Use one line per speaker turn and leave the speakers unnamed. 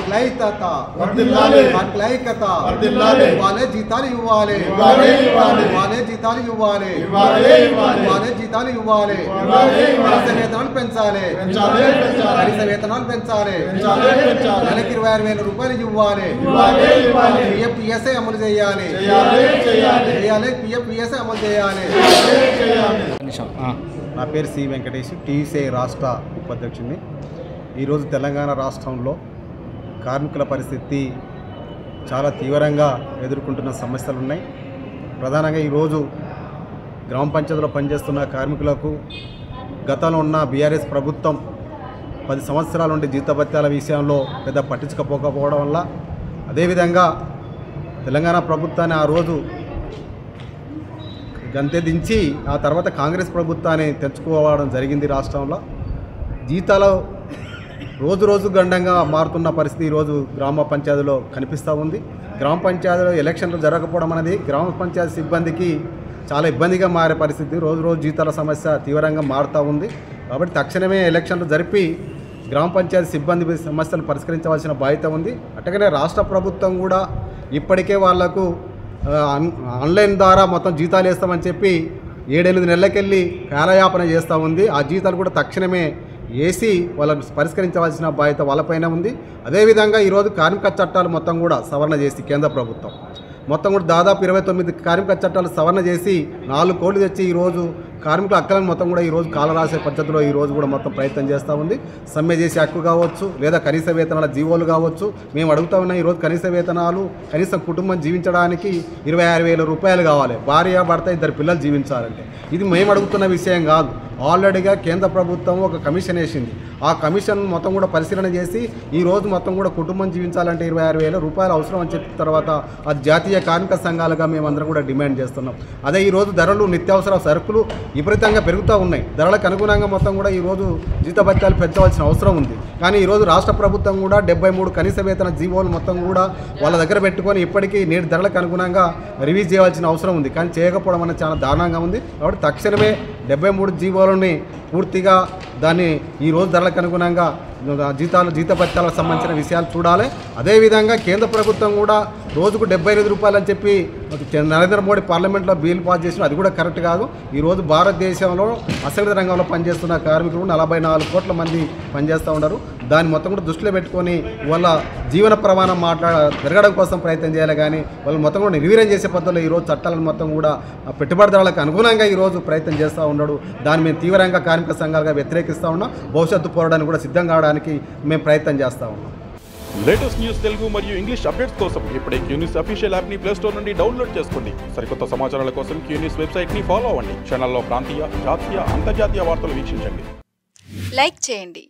కార్మికుల ఐక్యత ఇవ్వాలి, జీతాలు ఇవ్వాలి, జీతాలు ఇవ్వాలి, జీతాలు ఇవ్వాలి, కనీస వేతనాలు పెంచాలి, కనీస వేతనాలు పెంచాలి, నెలకి 26,000 రూపాయలు ఇవ్వాలి, పిఎఫ్పిఎస్ఐ అమలు చేయాలి, పిఎఫ్పిఎస్ఐ అమలు చేయాలి. నా పేరు సి వెంకటేష్, టీసీఐ రాష్ట్ర ఉపాధ్యక్షుడిని. ఈరోజు తెలంగాణ రాష్ట్రంలో కార్మికుల పరిస్థితి చాలా తీవ్రంగా ఎదుర్కొంటున్న సమస్యలు ఉన్నాయి. ప్రధానంగా ఈరోజు గ్రామ పంచాయతీలో పనిచేస్తున్న కార్మికులకు గతంలో ఉన్న బీఆర్ఎస్ ప్రభుత్వం 10 సంవత్సరాల నుండి జీతభత్యాల విషయంలో పెద్ద పట్టించుకోకపోవడం వల్ల, అదేవిధంగా తెలంగాణ ప్రభుత్వాన్ని ఆ రోజు గంతె దించి ఆ తర్వాత కాంగ్రెస్ ప్రభుత్వాన్ని తెచ్చుకోవడం జరిగింది. రాష్ట్రంలో జీతాలు రోజు రోజు గండంగా మారుతున్న పరిస్థితి ఈరోజు గ్రామ పంచాయతీలో కనిపిస్తూ ఉంది. గ్రామ పంచాయతీలో ఎలక్షన్లు జరగకపోవడం అనేది గ్రామ పంచాయతీ సిబ్బందికి చాలా ఇబ్బందిగా మారే పరిస్థితి. రోజు రోజు జీతాల సమస్య తీవ్రంగా మారుతూ ఉంది. కాబట్టి తక్షణమే ఎలక్షన్లు జరిపి గ్రామ పంచాయతీ సిబ్బంది సమస్యలు పరిష్కరించవలసిన బాధ్యత ఉంది. అట్టగానే రాష్ట్ర ప్రభుత్వం కూడా ఇప్పటికే వాళ్లకు ఆన్లైన్ ద్వారా మొత్తం జీతాలు వేస్తామని చెప్పి 7-8 నెలలకెళ్ళి కాలయాపన చేస్తూ ఉంది. ఆ జీతాలు కూడా తక్షణమే వేసి వాళ్ళకు పరిష్కరించవలసిన బాధ్యత వాళ్ళపైన ఉంది. అదేవిధంగా ఈరోజు కార్మిక చట్టాలు మొత్తం కూడా సవరణ చేసి కేంద్ర ప్రభుత్వం మొత్తం కూడా దాదాపు 29 కార్మిక చట్టాలు సవరణ చేసి 4 కోట్లు తెచ్చి ఈరోజు కార్మికుల హక్కులను మొత్తం కూడా ఈరోజు కాలరాసే పద్ధతిలో ఈరోజు కూడా మొత్తం ప్రయత్నం చేస్తూ ఉంది. సమ్మె చేసే హక్కు కావచ్చు, లేదా కనీస వేతనాల జీవోలు కావచ్చు. మేము అడుగుతా ఉన్నాం, ఈరోజు కనీస వేతనాలు కనీసం కుటుంబం జీవించడానికి 26,000 రూపాయలు కావాలి. భార్య భర్త 2 పిల్లలు జీవించాలంటే ఇది మేము అడుగుతున్న విషయం కాదు. ఆల్రెడీగా కేంద్ర ప్రభుత్వం ఒక కమిషన్ వేసింది. ఆ కమిషన్ మొత్తం కూడా పరిశీలన చేసి ఈరోజు మొత్తం కూడా కుటుంబం జీవించాలంటే 26,000 రూపాయలు అవసరం అని చెప్పిన తర్వాత ఆ జాతీయ కార్మిక సంఘాలుగా మేమందరం కూడా డిమాండ్ చేస్తున్నాం. అదే ఈరోజు ధరలు నిత్యావసర సరుకులు విపరీతంగా పెరుగుతూ ఉన్నాయి. ధరలకు అనుగుణంగా మొత్తం కూడా ఈరోజు జీతభత్యాలు పెంచవలసిన అవసరం ఉంది. కానీ ఈరోజు రాష్ట్ర ప్రభుత్వం కూడా 73 కనీస వేతన జీవోలు మొత్తం కూడా వాళ్ళ దగ్గర పెట్టుకొని ఇప్పటికీ నేటి ధరలకు అనుగుణంగా రిలీజ్ చేయాల్సిన అవసరం ఉంది. కానీ చేయకపోవడం అనేది చాలా దారుణంగా ఉంది. కాబట్టి తక్షణమే 73 జీవోలని పూర్తిగా దాన్ని ఈరోజు ధరలకు అనుగుణంగా జీతభత్యాలకు సంబంధించిన విషయాలు చూడాలి. అదేవిధంగా కేంద్ర ప్రభుత్వం కూడా రోజుకు 75 రూపాయలు అని చెప్పి నరేంద్ర మోడీ పార్లమెంట్లో బిల్ పాస్ చేసిన, అది కూడా కరెక్ట్ కాదు. ఈరోజు భారతదేశంలో అసంఘటిత రంగంలో పనిచేస్తున్న కార్మికులు 44 కోట్ల మంది పనిచేస్తూ ఉన్నారు. దాన్ని మొత్తం కూడా దృష్టిలో పెట్టుకొని వాళ్ళ జీవన ప్రమాణం పెరగడం కోసం ప్రయత్నం చేయాలి. కానీ వాళ్ళు మొత్తం కూడా నిర్వీర్యం చేసే పద్ధతిలో ఈరోజు చట్టాలను మొత్తం కూడా పెట్టుబడిదారులకు అనుగుణంగా ఈరోజు ప్రయత్నం చేస్తూ ఉన్నాడు. దాన్ని మేము తీవ్రంగా కార్మిక సంఘాలుగా వ్యతిరేకిస్తూ ఉన్నాం. భవిష్యత్తు పోరాడానికి కూడా సిద్ధం కావడానికి మేము ప్రయత్నం చేస్తూ ఉన్నాం.
లేటెస్ట్ న్యూస్ తెలుగు మరియు ఇంగ్లీష్ అప్డేట్స్ కోసం ఇప్పుడే క్యూన్యూస్ అఫీషియల్ యాప్ని ప్లే స్టోర్ నుండి డౌన్లోడ్ చేసుకోండి. సరికొత్త సమాచారాల కోసం క్యూన్యూస్ వెబ్సైట్ని ఫాలో అవ్వండి. ఛానల్లో ప్రాంతీయ, జాతీయ, అంతర్జాతీయ వార్తలు వీక్షించండి.
లైక్ చేయండి.